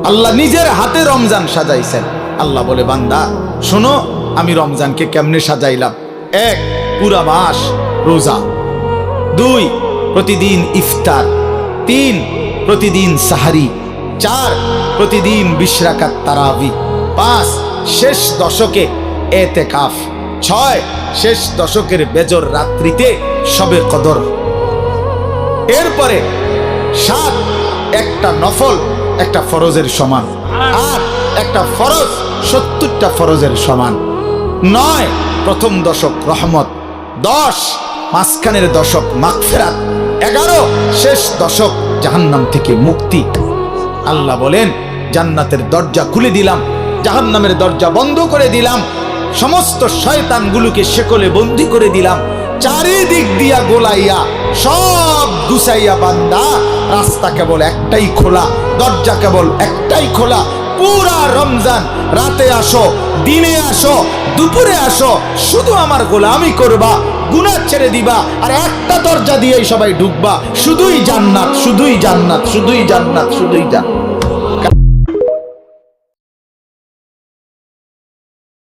আল্লাহ নিজের হাতে রমজান সাজাইছেন। আল্লাহ বলে, বান্দা শোনো আমি রমজানকে কেমনে সাজাইলাম। 1, পুরা মাস রোজা। 2, প্রতিদিন ইফতার। 3, প্রতিদিন সাহারি। 4, প্রতিদিন 20 রাকাত তারাবি। 5, শেষ দশকে এতেকাফ। 6, শেষ দশকের বেজর রাত্রিতে শবে কদর। এরপরে 7, একটা নফল একটা ফরজের সমান। 8, একটা ফরজ 70টা ফরজের সমান। 9, প্রথম দশক রহমত। 10, মাঝখানের দশক মাগফিরাত। 11, শেষ দশক জাহান্নাম থেকে মুক্তি। আল্লাহ বলেন, জান্নাতের দরজা খুলে দিলাম, জাহান্নামের দরজা বন্ধ করে দিলাম, সমস্ত শয়তানগুলোকে শেকলে বন্দী করে দিলাম, চারিদিক দিয়া গোলাইয়া সব গুছাইয়া বান্দা রাস্তা কেবল একটাই খোলা, দরজা কেবল একটাই খোলা। পুরা রমজান রাতে আসো, দিনে আসো, দুপুরে আসো, শুধু আমার গোলামি করবা, গুনাহ ছেড়ে দিবা, আর একটা দরজা দিয়েই সবাই ঢুকবা। শুধুই জান্নাত, শুধুই জান্নাত, শুধুই জান্নাত, শুধুই জান্নাত।